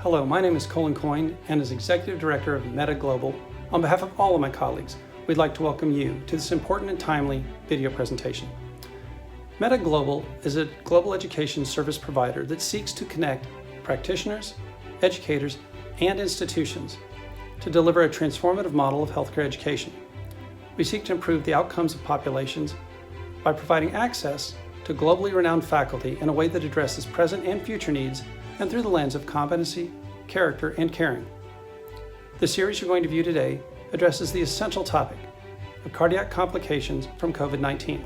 Hello, my name is Colin Coyne, and as Executive Director of MedEd Global, on behalf of all of my colleagues, we'd like to welcome you to this important and timely video presentation. MedEd Global is a global education service provider that seeks to connect practitioners, educators, and institutions to deliver a transformative model of healthcare education. We seek to improve the outcomes of populations by providing access to globally renowned faculty in a way that addresses present and future needs and through the lens of competency, character, and caring. The series you're going to view today addresses the essential topic of cardiac complications from COVID-19.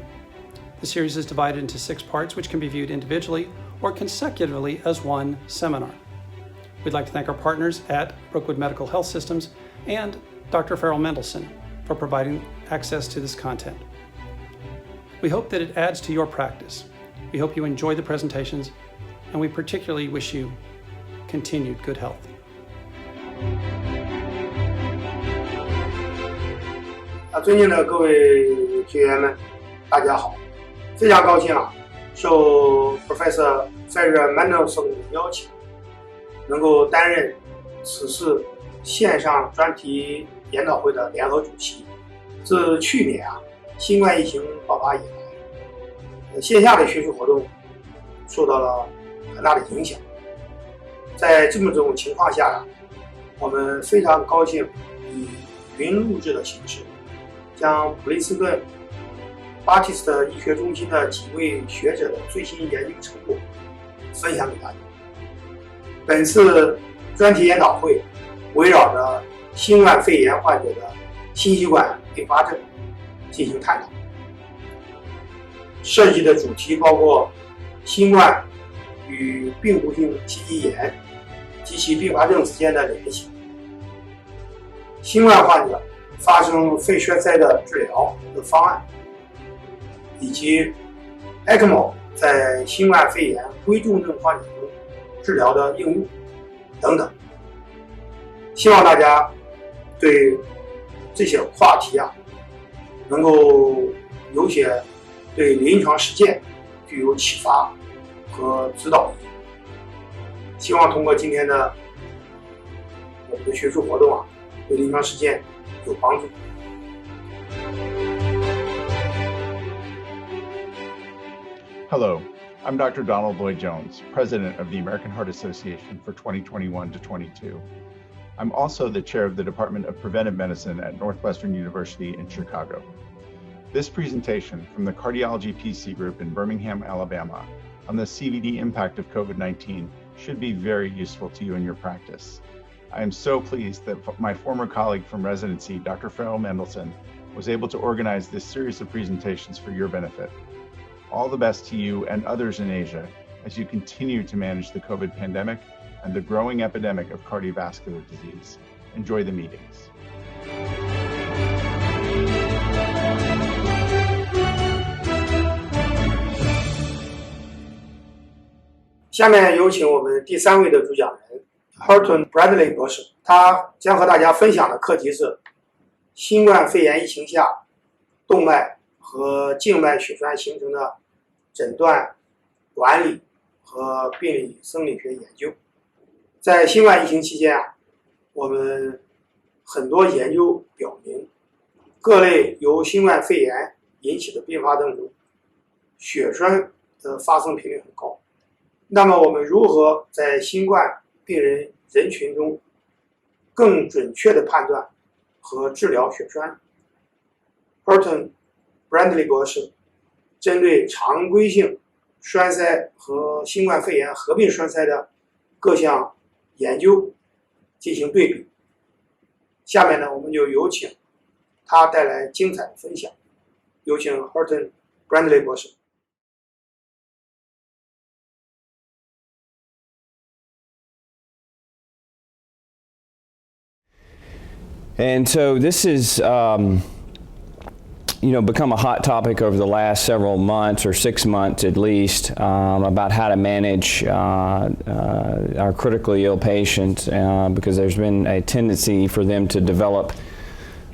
The series is divided into 6 parts, which can be viewed individually or consecutively as one seminar. We'd like to thank our partners at Brookwood Medical Health Systems and Dr. Farrell Mendelsohn for providing access to this content. We hope that it adds to your practice. We hope you enjoy the presentations, and we particularly wish you continued good health.尊敬的各位学员们，大家好！非常高兴受 Professor Farrell Mendelsohn 的邀请，能够担任此次线上专题研讨会的联合主席。自去年新冠疫情爆发以来，线下的学术活动受到了很大的影响。在这么种情况下我们非常高兴以云录制的形式，将普林斯顿巴蒂斯特医学中心的几位学者的最新研究成果分享给大家。本次专题研讨会围绕着新冠肺炎患者的心血管并发症进行探讨，涉及的主题包括新冠与病毒性心肌炎及其并发症之间的联系，新冠患者发生肺栓塞的治疗的方案，以及 ECMO 在新冠肺炎危重症患者中治疗的应用等等。希望大家对这些话题能够有些对临床实践具有启发和指导意义。希望通过今天的我们的学术活动对临床实践有帮助。Hello, I'm Dr. Donald Lloyd-Jones, President of the American Heart Association for 2021 to 22. I'm also the chair of the Department of Preventive Medicine at Northwestern University in Chicago. This presentation from the Cardiology PC Group in Birmingham, Alabama, on the CVD impact of COVID-19 should be very useful to you in your practice. I am so pleased that my former colleague from residency, Dr. Farrell Mendelsohn, was able to organize this series of presentations for your benefit. All the best to you and others in Asia as you continue to manage the COVID pandemic and the growing epidemic of cardiovascular disease. Enjoy the meetings. 下面有请我们第3位的主讲人 Hutton Brantley 博士，他将和大家分享的课题是新冠肺炎疫情下动脉和静脉血栓形成的诊断、管理和病理生理学研究。在新冠疫情期间我们很多研究表明，各类由新冠肺炎引起的并发症中，血栓的发生频率很高。那么我们如何在新冠病人人群中更准确地判断和治疗血栓？ Hutton Brantley 博士针对常规性栓塞和新冠肺炎合并栓塞的各项研究进行对比。下面呢，我们就有请他带来精彩的分享。有请 Hutton Brantley 博士。And so this is, become a hot topic over the last several months or 6 months at least, about how to manage our critically ill patients because there's been a tendency for them to develop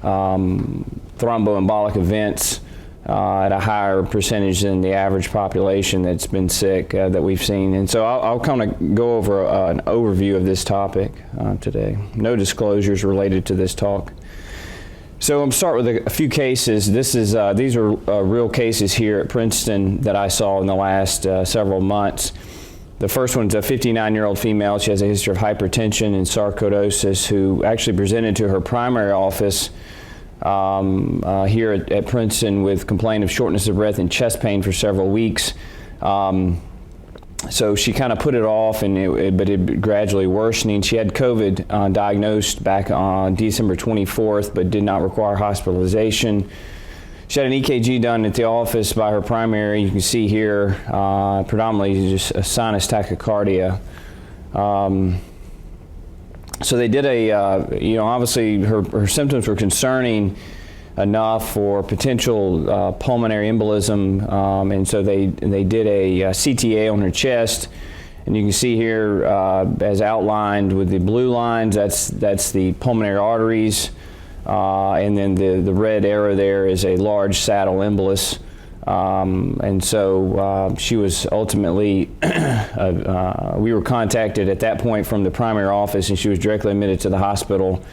thromboembolic events at a higher percentage than the average population that's been sick that we've seen. And so I'll kind of go over an overview of this topic today. No disclosures related to this talk. So I'm going to start with a few cases. These are real cases here at Princeton that I saw in the last several months. The first one's a 59-year-old female. She has a history of hypertension and sarcoidosis, who actually presented to her primary office here at Princeton with complaint of shortness of breath and chest pain for several weeks. So she kind of put it off, but it gradually worsening. She had COVID diagnosed back on December 24th, but did not require hospitalization. She had an EKG done at the office by her primary. You can see here, predominantly just a sinus tachycardia. So they did obviously her symptoms were concerning enough for potential pulmonary embolism, and so they did a CTA on her chest, and you can see here as outlined with the blue lines, that's the pulmonary arteries, and then the red arrow there is a large saddle embolus, and so she was ultimately we were contacted at that point from the primary office, and she was directly admitted to the hospital.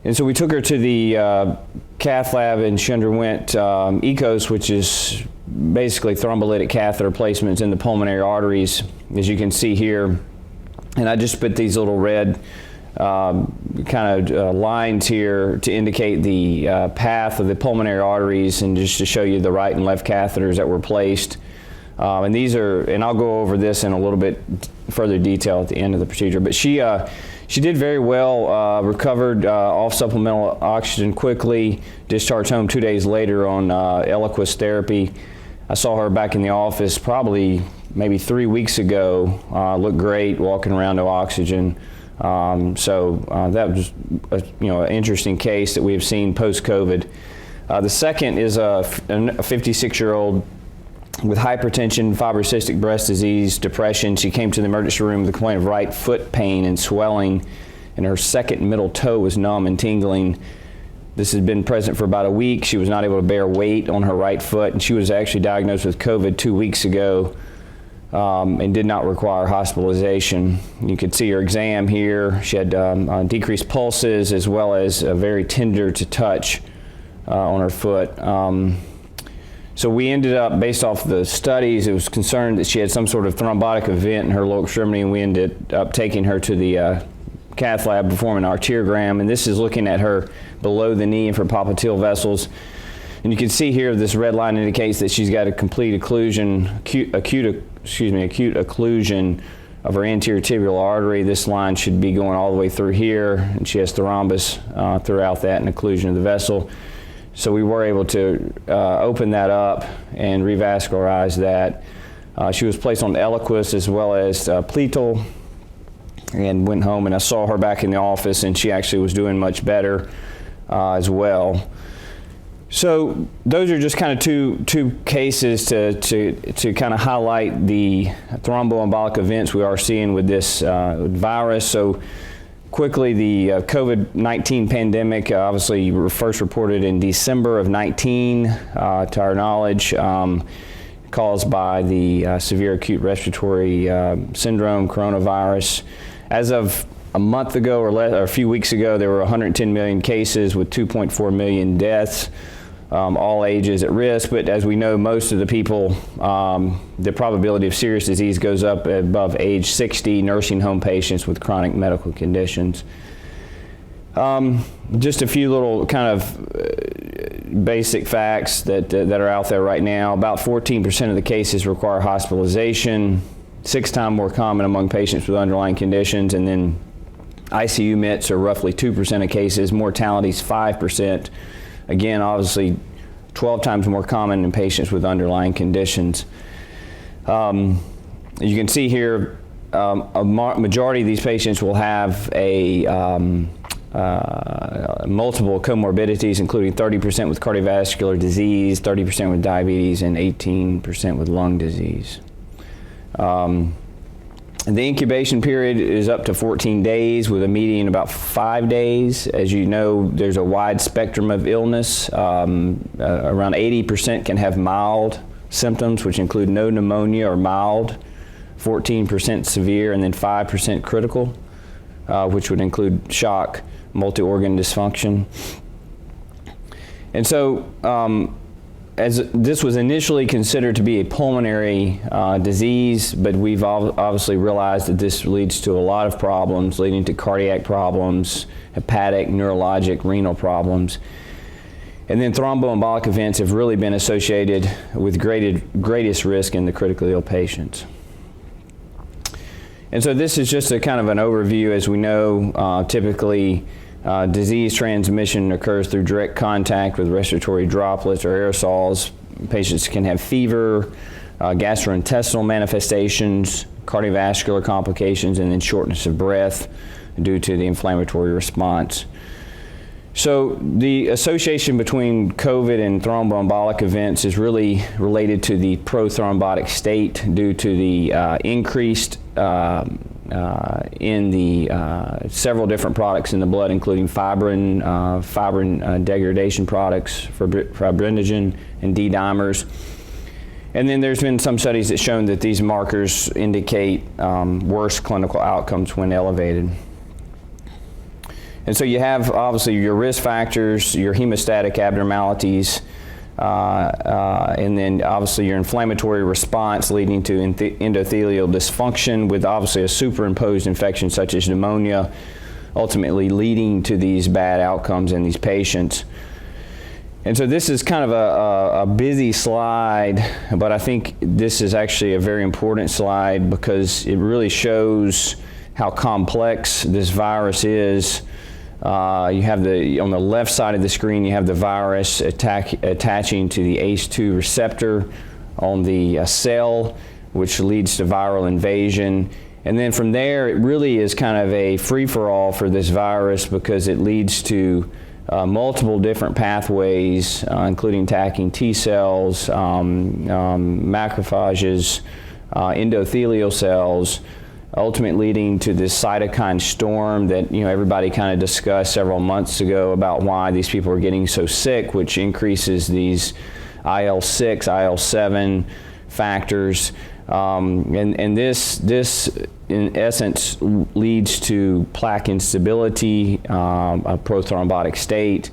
And so we took her to the cath lab, and she underwent EKOS, which is basically thrombolytic catheter placements in the pulmonary arteries, as you can see here. And I just put these little red lines here to indicate the path of the pulmonary arteries, and just to show you the right and left catheters that were placed. And these are, and I'll go over this in a little bit further detail at the end of the procedure, but she did very well, recovered off supplemental oxygen quickly, discharged home 2 days later on Eliquis therapy. I saw her back in the office probably maybe 3 weeks ago, looked great, walking around no oxygen. That was an interesting case that we have seen post-COVID. The second is a 56-year-old with hypertension, fibrocystic breast disease, depression. She came to the emergency room with a complaint of right foot pain and swelling, and her second middle toe was numb and tingling. This has been present for about a week. She was not able to bear weight on her right foot, and she was actually diagnosed with COVID 2 weeks ago and did not require hospitalization. You could see her exam here. She had decreased pulses as well as very tender to touch on her foot. So we ended up, based off the studies, it was concerned that she had some sort of thrombotic event in her lower extremity, and we ended up taking her to the cath lab, performing an arteriogram, and this is looking at her below the knee for popliteal vessels. And you can see here this red line indicates that she's got a complete occlusion, acute occlusion of her anterior tibial artery. This line should be going all the way through here, and she has thrombus throughout that and occlusion of the vessel. So we were able to open that up and revascularize that. She was placed on Eliquis as well as Pletal, and went home, and I saw her back in the office, and she actually was doing much better as well. So those are just kind of two cases to kind of highlight the thromboembolic events we are seeing with this virus. So quickly, the COVID-19 pandemic obviously first reported in December of 19, to our knowledge, caused by the severe acute respiratory syndrome, coronavirus. As of a month ago or a few weeks ago, there were 110 million cases with 2.4 million deaths, all ages at risk. But as we know, most of the people, the probability of serious disease goes up above age 60, nursing home patients with chronic medical conditions. Just a few little kind of basic facts that are out there right now. About 14% of the cases require hospitalization, 6 times more common among patients with underlying conditions, and then ICU admits are roughly 2% of cases, mortality is 5%. Again, obviously 12 times more common in patients with underlying conditions. You can see here, a majority of these patients will have a multiple comorbidities, including 30% with cardiovascular disease, 30% with diabetes, and 18% with lung disease. The incubation period is up to 14 days with a median about 5 days. As you know, there's a wide spectrum of illness. Around 80% can have mild symptoms, which include no pneumonia or mild, 14% severe, and then 5% critical, which would include shock, multi-organ dysfunction. And so, as this was initially considered to be a pulmonary disease, but we've obviously realized that this leads to a lot of problems, leading to cardiac problems, hepatic, neurologic, renal problems. And then thromboembolic events have really been associated with greatest risk in the critically ill patients. And so this is just a kind of an overview. As we know, typically disease transmission occurs through direct contact with respiratory droplets or aerosols. Patients can have fever, gastrointestinal manifestations, cardiovascular complications, and then shortness of breath due to the inflammatory response. So the association between COVID and thromboembolic events is really related to the prothrombotic state due to the increased in the several different products in the blood, including fibrin degradation products, fibrinogen and D-dimers. And then there's been some studies that shown that these markers indicate worse clinical outcomes when elevated. And so you have obviously your risk factors, your hemostatic abnormalities, and then obviously your inflammatory response leading to endothelial dysfunction with obviously a superimposed infection such as pneumonia, ultimately leading to these bad outcomes in these patients. And so this is kind of a busy slide, but I think this is actually a very important slide because it really shows how complex this virus is. You have on the left side of the screen, you have the virus attaching to the ACE2 receptor on the cell, which leads to viral invasion. And then from there, it really is kind of a free-for-all for this virus because it leads to multiple different pathways, including attacking T cells, macrophages, endothelial cells, ultimately leading to this cytokine storm that everybody kind of discussed several months ago about why these people are getting so sick, which increases these IL-6, IL-7 factors, and this in essence leads to plaque instability, a prothrombotic state,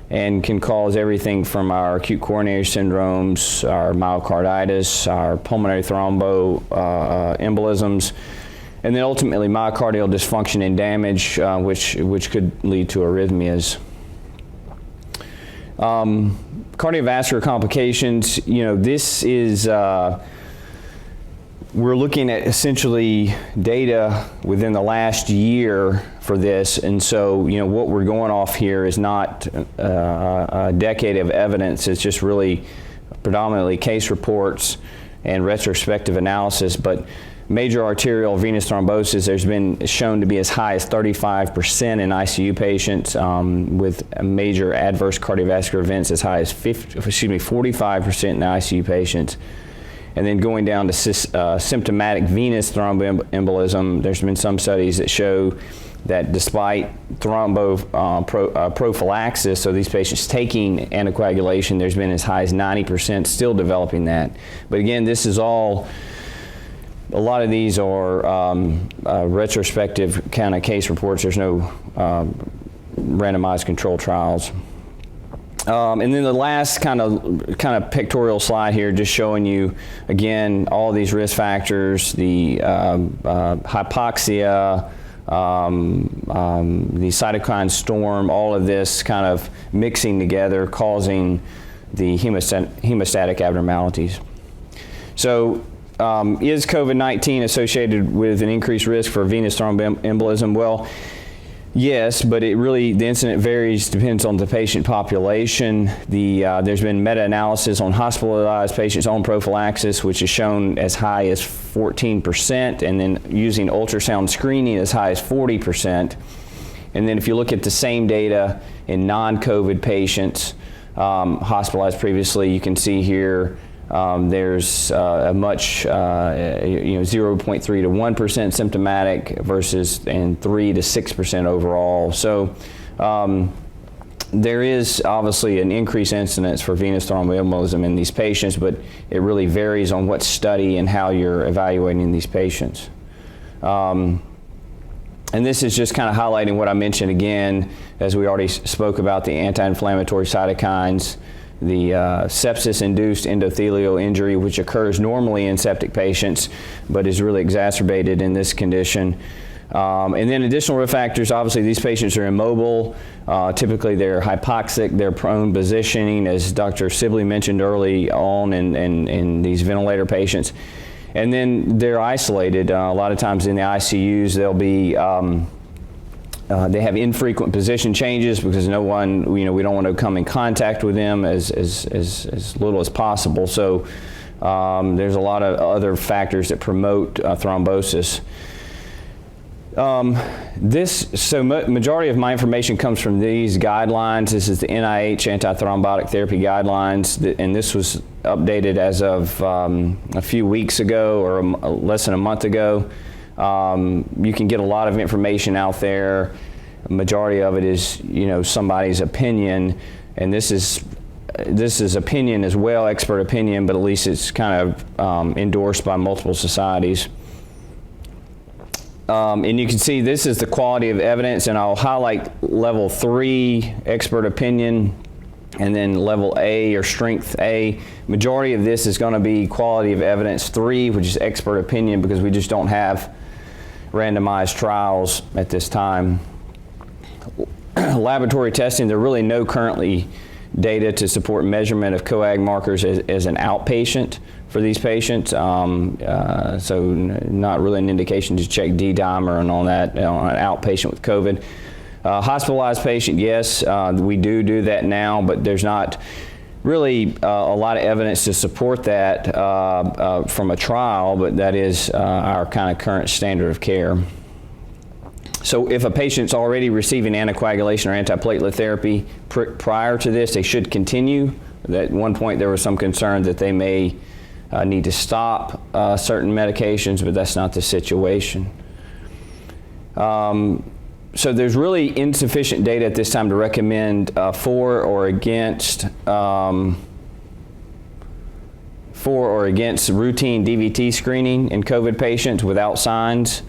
and can cause everything from our acute coronary syndromes, our myocarditis, our pulmonary thromboembolisms, and then ultimately myocardial dysfunction and damage, which could lead to arrhythmias. Cardiovascular complications, this is, we're looking at essentially data within the last year for this, and so what we're going off here is not a decade of evidence. It's just really predominantly case reports and retrospective analysis, but major arterial venous thrombosis, there's been shown to be as high as 35% in ICU patients, with major adverse cardiovascular events as high as 45% in ICU patients. And then going down to symptomatic venous thromboembolism, there's been some studies that show that despite prophylaxis, so these patients taking anticoagulation, there's been as high as 90% still developing that. But again, this is all, a lot of these are retrospective kind of case reports. There's no randomized control trials. And then the last kind of pictorial slide here, just showing you again all these risk factors, the hypoxia, the cytokine storm, all of this kind of mixing together, causing the hemostatic abnormalities. So, is COVID-19 associated with an increased risk for venous thromboembolism? Well, yes, but the incident varies, depends on the patient population. There's been meta-analysis on hospitalized patients on prophylaxis, which is shown as high as 14%, and then using ultrasound screening as high as 40%. And then if you look at the same data in non-COVID patients hospitalized previously, you can see here There's a much, 0.3 to 1% symptomatic and 3 to 6% overall. So there is obviously an increased incidence for venous thromboembolism in these patients, but it really varies on what study and how you're evaluating these patients. And this is just kind of highlighting what I mentioned again, as we already spoke about the anti-inflammatory cytokines, the sepsis-induced endothelial injury, which occurs normally in septic patients, but is really exacerbated in this condition. And then additional risk factors, obviously these patients are immobile, typically they're hypoxic, they're prone positioning, as Dr. Sibley mentioned early on in these ventilator patients. And then they're isolated. A lot of times in the ICUs, they'll be, they have infrequent position changes because no one, we don't want to come in contact with them as little as possible. So there's a lot of other factors that promote thrombosis. Majority of my information comes from these guidelines. This is the NIH anti-thrombotic therapy guidelines, and this was updated as of a few weeks ago or less than a month ago. You can get a lot of information out there. Majority of it is, somebody's opinion, and this is opinion as well, expert opinion, but at least it's kind of endorsed by multiple societies. And you can see this is the quality of evidence, and I'll highlight level 3 expert opinion and then level A or strength A. Majority of this is going to be quality of evidence 3, which is expert opinion, because we just don't have randomized trials at this time. Laboratory testing, there are really no currently data to support measurement of coag markers as an outpatient for these patients, so not really an indication to check D-dimer and all that on an outpatient with COVID. Hospitalized patient, yes, we do that now, but there's not really a lot of evidence to support that from a trial, but that is our kind of current standard of care. So if a patient's already receiving anticoagulation or antiplatelet therapy prior to this, they should continue. At one point there was some concern that they may need to stop certain medications, but that's not the situation. So there's really insufficient data at this time to recommend for or against routine DVT screening in COVID patients without signs,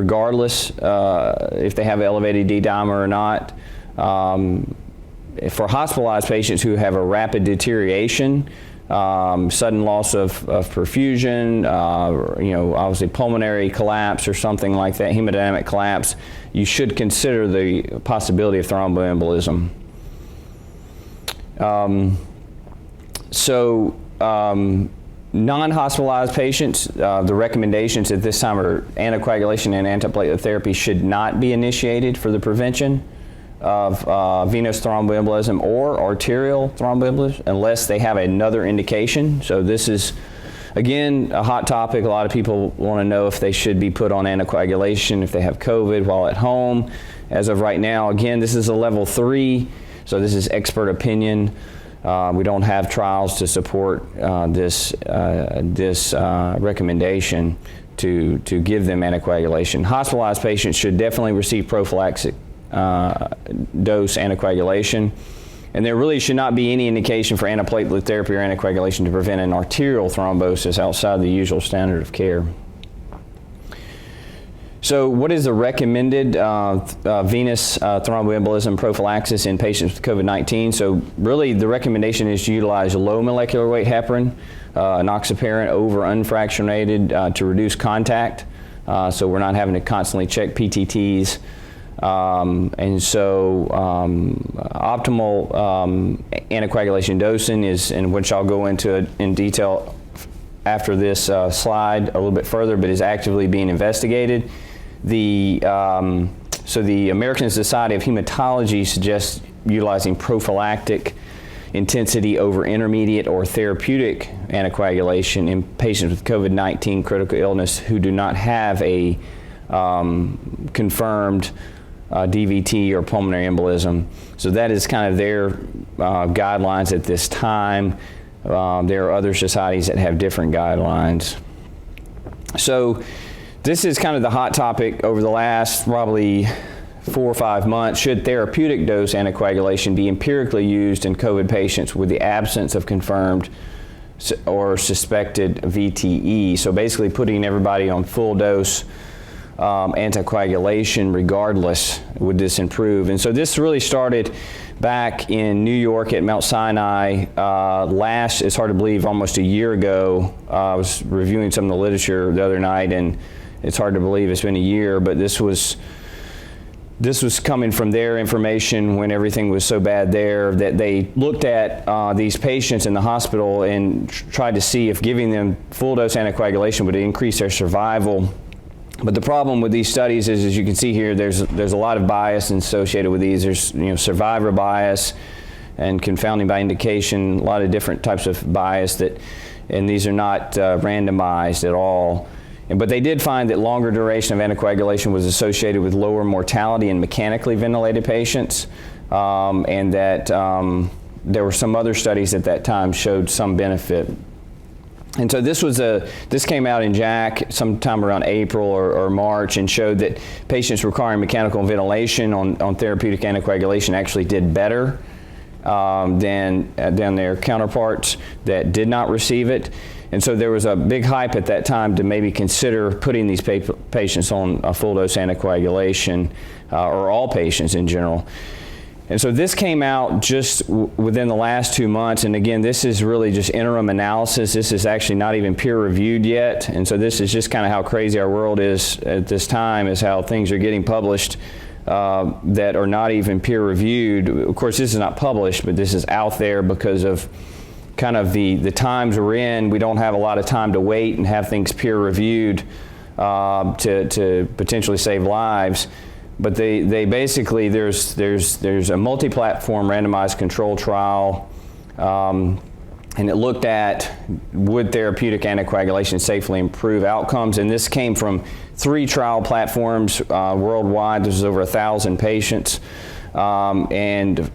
regardless if they have elevated D-dimer or not. For hospitalized patients who have a rapid deterioration, sudden loss of perfusion, obviously pulmonary collapse or something like that, hemodynamic collapse, you should consider the possibility of thromboembolism. Non-hospitalized patients, the recommendations at this time are anticoagulation and antiplatelet therapy should not be initiated for the prevention of venous thromboembolism or arterial thromboembolism unless they have another indication. So this is, again, a hot topic. A lot of people want to know if they should be put on anticoagulation if they have COVID while at home. As of right now, again, this is a level 3, so this is expert opinion. We don't have trials to support this recommendation to give them anticoagulation. Hospitalized patients should definitely receive prophylactic dose anticoagulation, and there really should not be any indication for antiplatelet therapy or anticoagulation to prevent an arterial thrombosis outside the usual standard of care. So what is the recommended venous thromboembolism prophylaxis in patients with COVID-19? So really the recommendation is to utilize low molecular weight heparin, enoxaparin over unfractionated to reduce contact. So we're not having to constantly check PTTs. Optimal anticoagulation dosing is, and which I'll go into in detail after this slide a little bit further, but is actively being investigated. The American Society of Hematology suggests utilizing prophylactic intensity over intermediate or therapeutic anticoagulation in patients with COVID-19 critical illness who do not have a confirmed DVT or pulmonary embolism. So that is kind of their guidelines at this time. There are other societies that have different guidelines. So this is kind of the hot topic over the last probably 4 or 5 months. Should therapeutic dose anticoagulation be empirically used in COVID patients with the absence of confirmed or suspected VTE? So basically putting everybody on full dose anticoagulation regardless, would this improve? And so this really started back in New York at Mount Sinai it's hard to believe, almost a year ago. I was reviewing some of the literature the other night, and it's hard to believe it's been a year, but this was coming from their information when everything was so bad there, that they looked at these patients in the hospital and tried to see if giving them full dose anticoagulation would increase their survival. But the problem with these studies is, as you can see here, there's a lot of bias associated with these. There's survivor bias and confounding by indication, a lot of different types of bias and these are not randomized at all. But they did find that longer duration of anticoagulation was associated with lower mortality in mechanically ventilated patients, and that there were some other studies at that time showed some benefit. And so this came out in JACC sometime around April or March, and showed that patients requiring mechanical ventilation on therapeutic anticoagulation actually did better than their counterparts that did not receive it. And so there was a big hype at that time to maybe consider putting these patients on a full dose anticoagulation, or all patients in general. And so this came out just within the last 2 months, and again, this is really just interim analysis. This is actually not even peer reviewed yet, and so this is just kind of how crazy our world is at this time, is how things are getting published that are not even peer reviewed. Of course, this is not published, but this is out there because of kind of the times we're in. We don't have a lot of time to wait and have things peer reviewed to potentially save lives. But they basically, there's a multi-platform randomized control trial, and it looked at would therapeutic anticoagulation safely improve outcomes, and this came from 3 trial platforms worldwide. This was over 1,000 patients, and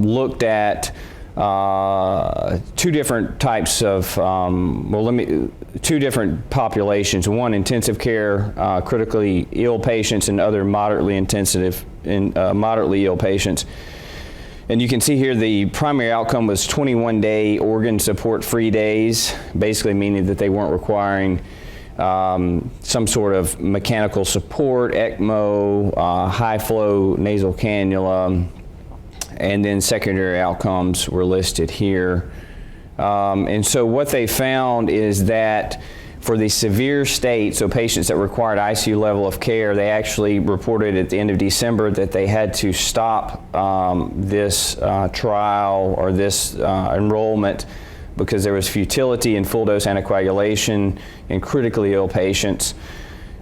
looked at 2 different types of, 2 different populations. One, intensive care, critically ill patients, and other moderately ill patients. And you can see here the primary outcome was 21-day organ support-free days, basically meaning that they weren't requiring some sort of mechanical support, ECMO, high-flow nasal cannula, and then secondary outcomes were listed here. And so what they found is that for the severe state, so patients that required ICU level of care, they actually reported at the end of December that they had to stop this trial or this enrollment because there was futility in full dose anticoagulation in critically ill patients.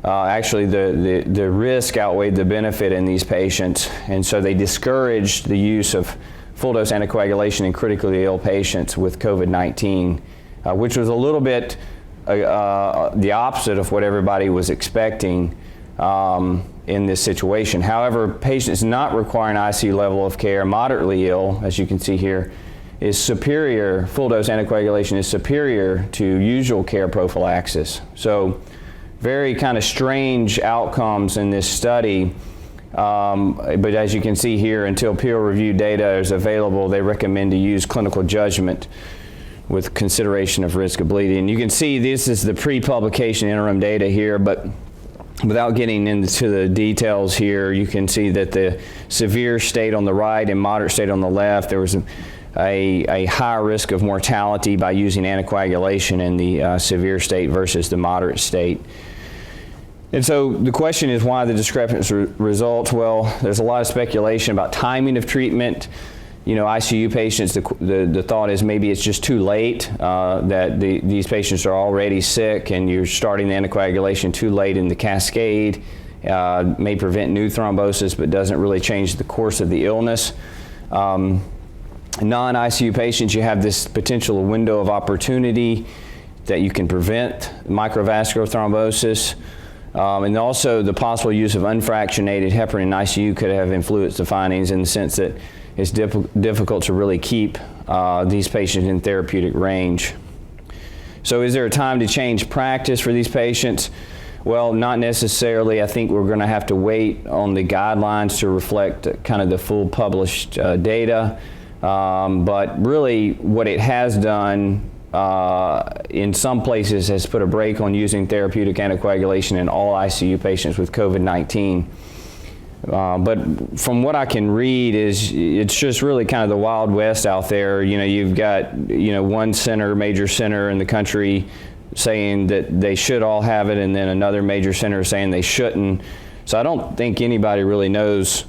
Actually, the risk outweighed the benefit in these patients, and so they discouraged the use of full dose anticoagulation in critically ill patients with COVID-19, which was a little bit the opposite of what everybody was expecting in this situation. However, patients not requiring ICU level of care, moderately ill, as you can see here, is superior, full dose anticoagulation is superior to usual care prophylaxis. So very kind of strange outcomes in this study, but as you can see here, until peer-reviewed data is available, they recommend to use clinical judgment with consideration of risk of bleeding. You can see this is the pre-publication interim data here, but without getting into the details here, you can see that the severe state on the right and moderate state on the left, there was a higher risk of mortality by using anticoagulation in the severe state versus the moderate state. And so the question is, why the discrepant results? Well, there's a lot of speculation about timing of treatment. You know, ICU patients, the thought is maybe it's just too late, that these patients are already sick and you're starting the anticoagulation too late in the cascade, may prevent new thrombosis but doesn't really change the course of the illness. Non-ICU patients, you have this potential window of opportunity that you can prevent microvascular thrombosis. And also the possible use of unfractionated heparin in ICU could have influenced the findings in the sense that it's difficult to really keep these patients in therapeutic range. So is there a time to change practice for these patients? Well, not necessarily. I think we're going to have to wait on the guidelines to reflect kind of the full published data. But really what it has done in some places has put a brake on using therapeutic anticoagulation in all ICU patients with COVID-19. But from what I can read is it's just really kind of the Wild West out there. You know, you've got, one center, major center in the country saying that they should all have it, and then another major center saying they shouldn't. So I don't think anybody really knows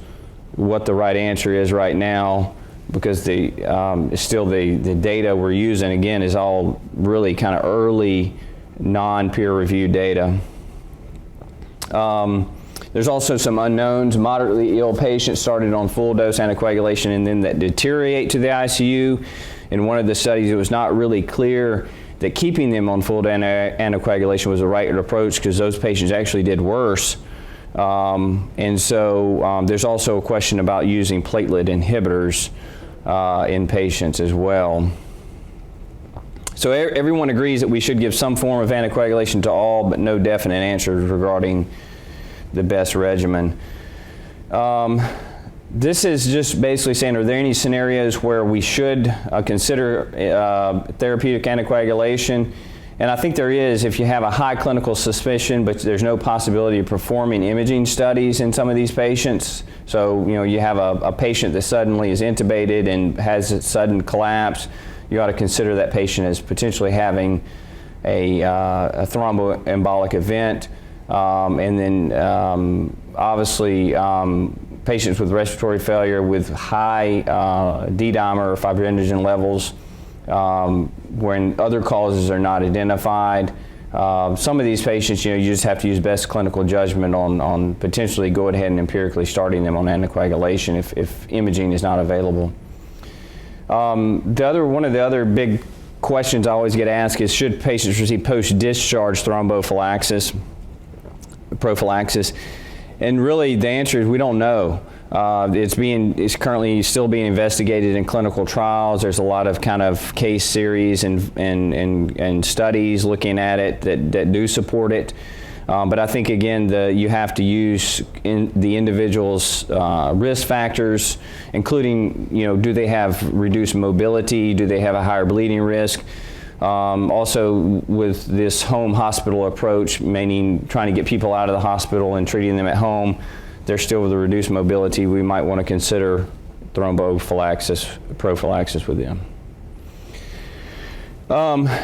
what the right answer is right now, because still the data we're using, again, is all really kind of early non-peer-reviewed data. There's also some unknowns. Moderately ill patients started on full dose anticoagulation and then that deteriorate to the ICU. In one of the studies, it was not really clear that keeping them on full dose anticoagulation was the right approach, because those patients actually did worse. And so there's also a question about using platelet inhibitors in patients as well. So everyone agrees that we should give some form of anticoagulation to all, but no definite answers regarding the best regimen. This is just basically saying, are there any scenarios where we should consider therapeutic anticoagulation? And I think there is, if you have a high clinical suspicion, but there's no possibility of performing imaging studies in some of these patients. So, you have a patient that suddenly is intubated and has a sudden collapse, you ought to consider that patient as potentially having a thromboembolic event. And then obviously patients with respiratory failure with high D-dimer or fibrinogen levels when other causes are not identified. Some of these patients, you just have to use best clinical judgment on potentially go ahead and empirically starting them on anticoagulation if imaging is not available. One of the other big questions I always get asked is, should patients receive post-discharge prophylaxis? And really the answer is we don't know. It's currently still being investigated in clinical trials. There's a lot of kind of case series and studies looking at it that do support it. But I think again you have to use the individual's risk factors, including do they have reduced mobility, do they have a higher bleeding risk. Also with this home hospital approach, meaning trying to get people out of the hospital and treating them at home, they're still with a reduced mobility, we might want to consider prophylaxis with them.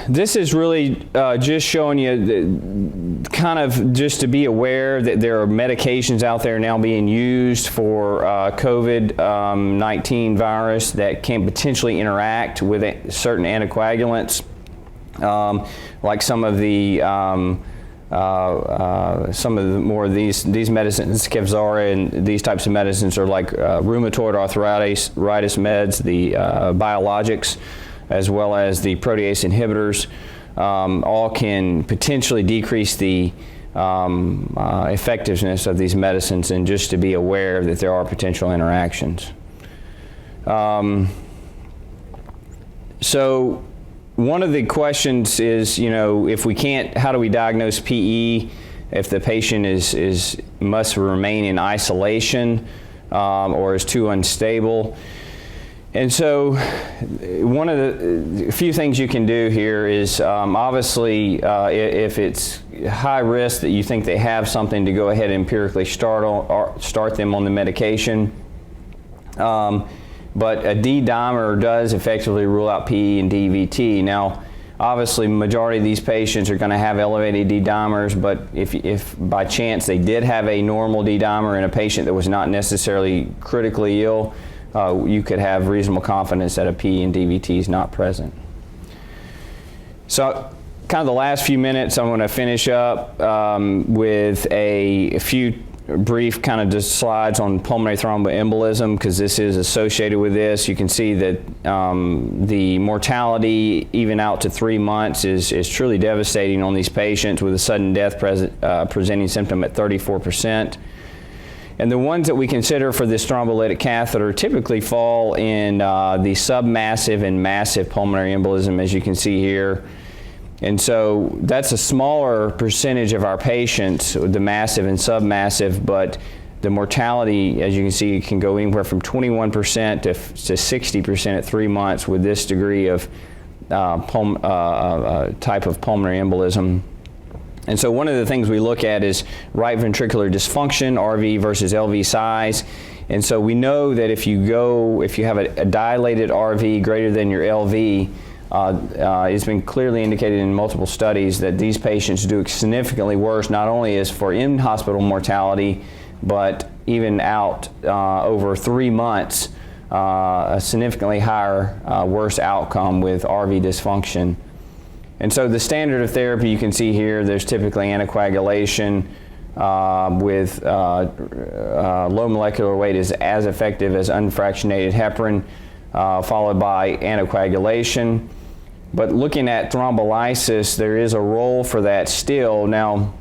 This is really just showing you kind of just to be aware that there are medications out there now being used for COVID-19 virus that can potentially interact with certain anticoagulants. Like some of the more of these medicines, Kevzara and these types of medicines are like rheumatoid arthritis meds, the biologics, as well as the protease inhibitors, all can potentially decrease the effectiveness of these medicines, and just to be aware that there are potential interactions. So one of the questions is, if we can't, how do we diagnose PE if the patient must remain in isolation or is too unstable? And so one of the few things you can do here is obviously if it's high risk that you think they have something, to go ahead and empirically start them on the medication. But a D-dimer does effectively rule out PE and DVT. Now, obviously, majority of these patients are going to have elevated D-dimers, but if by chance they did have a normal D-dimer in a patient that was not necessarily critically ill, you could have reasonable confidence that a PE and DVT is not present. So, kind of the last few minutes, I'm going to finish up with a few brief kind of just slides on pulmonary thromboembolism, because this is associated with this. You can see that the mortality even out to 3 months is truly devastating on these patients, with a sudden death presenting symptom at 34%. And the ones that we consider for this thrombolytic catheter typically fall in the submassive and massive pulmonary embolism, as you can see here. And so that's a smaller percentage of our patients, the massive and submassive, but the mortality, as you can see, can go anywhere from 21% to 60% at 3 months with this degree of type of pulmonary embolism. And so one of the things we look at is right ventricular dysfunction, RV versus LV size. And so we know that if you have a dilated RV greater than your LV, it's been clearly indicated in multiple studies that these patients do significantly worse, not only as for in-hospital mortality, but even out over 3 months, a significantly higher, worse outcome with RV dysfunction. And so the standard of therapy you can see here, there's typically anticoagulation with low molecular weight is as effective as unfractionated heparin, followed by anticoagulation. But looking at thrombolysis, there is a role for that still. Now,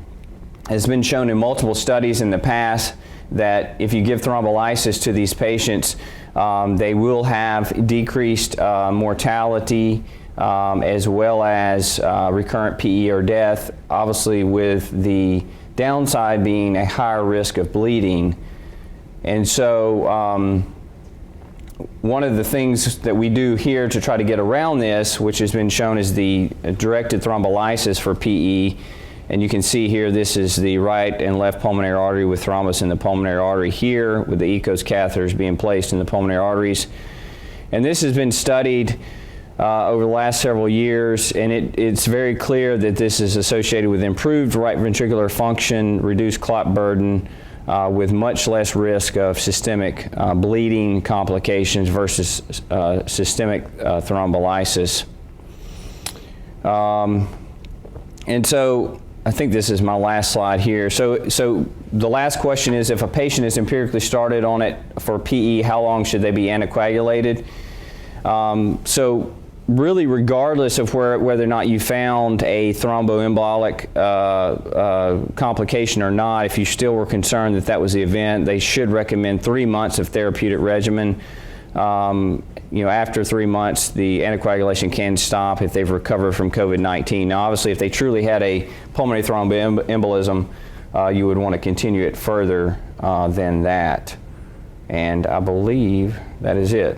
it's been shown in multiple studies in the past that if you give thrombolysis to these patients, they will have decreased mortality, as well as recurrent PE or death, obviously with the downside being a higher risk of bleeding. And so one of the things that we do here to try to get around this, which has been shown as the directed thrombolysis for PE, and you can see here this is the right and left pulmonary artery with thrombus in the pulmonary artery here with the ECOS catheters being placed in the pulmonary arteries. And this has been studied over the last several years, and it's very clear that this is associated with improved right ventricular function, reduced clot burden, with much less risk of systemic bleeding complications versus systemic thrombolysis. And so I think this is my last slide here. So the last question is, if a patient is empirically started on it for PE, how long should they be anticoagulated? So really, regardless of whether or not you found a thromboembolic complication or not, if you still were concerned that was the event, they should recommend 3 months of therapeutic regimen. After 3 months, the anticoagulation can stop if they've recovered from COVID-19. Now, obviously, if they truly had a pulmonary thromboembolism, you would want to continue it further than that. And I believe that is it.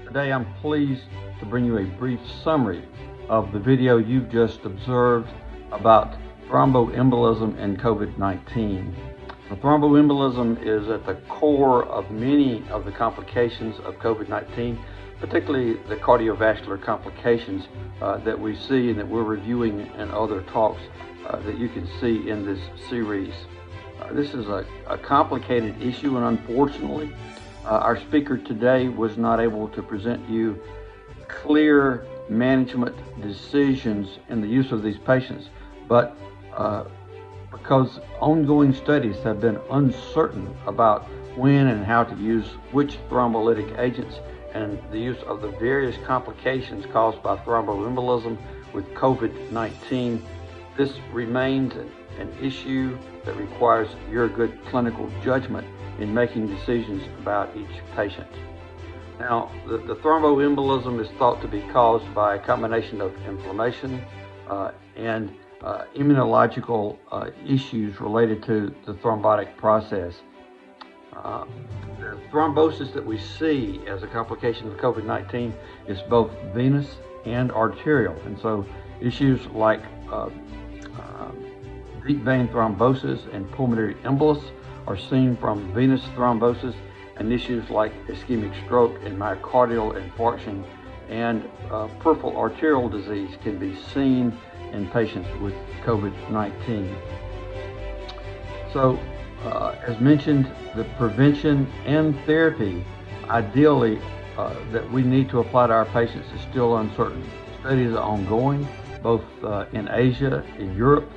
Today I'm pleased to bring you a brief summary of the video you've just observed about thromboembolism and COVID-19. Now, thromboembolism is at the core of many of the complications of COVID-19, particularly the cardiovascular complications that we see and that we're reviewing in other talks that you can see in this series. This is a complicated issue, and unfortunately, our speaker today was not able to present you clear management decisions in the use of these patients, but because ongoing studies have been uncertain about when and how to use which thrombolytic agents, and the use of the various complications caused by thromboembolism with COVID-19, this remains an issue that requires your good clinical judgment in making decisions about each patient. Now, the thromboembolism is thought to be caused by a combination of inflammation and immunological issues related to the thrombotic process. The thrombosis that we see as a complication of COVID-19 is both venous and arterial, and so issues like deep vein thrombosis and pulmonary embolus are seen from venous thrombosis, and issues like ischemic stroke and myocardial infarction and peripheral arterial disease can be seen in patients with COVID-19. So, as mentioned, the prevention and therapy, ideally, that we need to apply to our patients is still uncertain. Studies are ongoing, both in Asia, in Europe,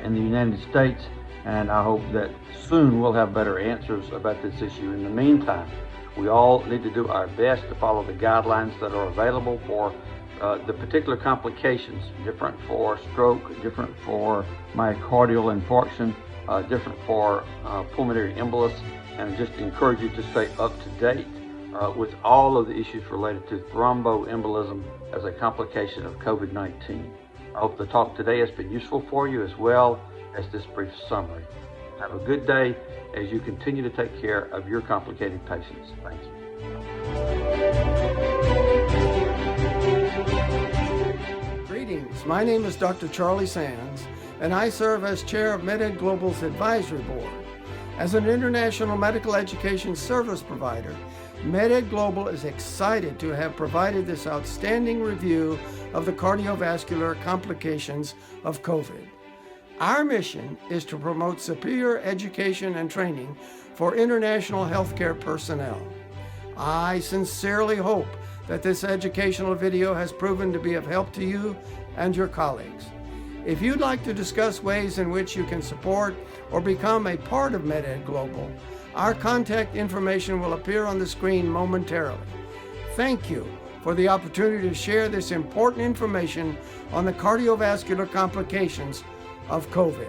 in the United States, and I hope that soon we'll have better answers about this issue. In the meantime, we all need to do our best to follow the guidelines that are available for the particular complications, different for stroke, different for myocardial infarction, different for pulmonary embolus, and I just encourage you to stay up to date with all of the issues related to thromboembolism as a complication of COVID-19. I hope the talk today has been useful for you as well as this brief summary. Have a good day as you continue to take care of your complicated patients. Thank you. Greetings, my name is Dr. Charlie Sands, and I serve as chair of MedEd Global's advisory board. As an international medical education service provider, MedEd Global is excited to have provided this outstanding review of the cardiovascular complications of COVID. Our mission is to promote superior education and training for international healthcare personnel. I sincerely hope that this educational video has proven to be of help to you and your colleagues. If you'd like to discuss ways in which you can support or become a part of MedEd Global, our contact information will appear on the screen momentarily. Thank you for the opportunity to share this important information on the cardiovascular complications of COVID.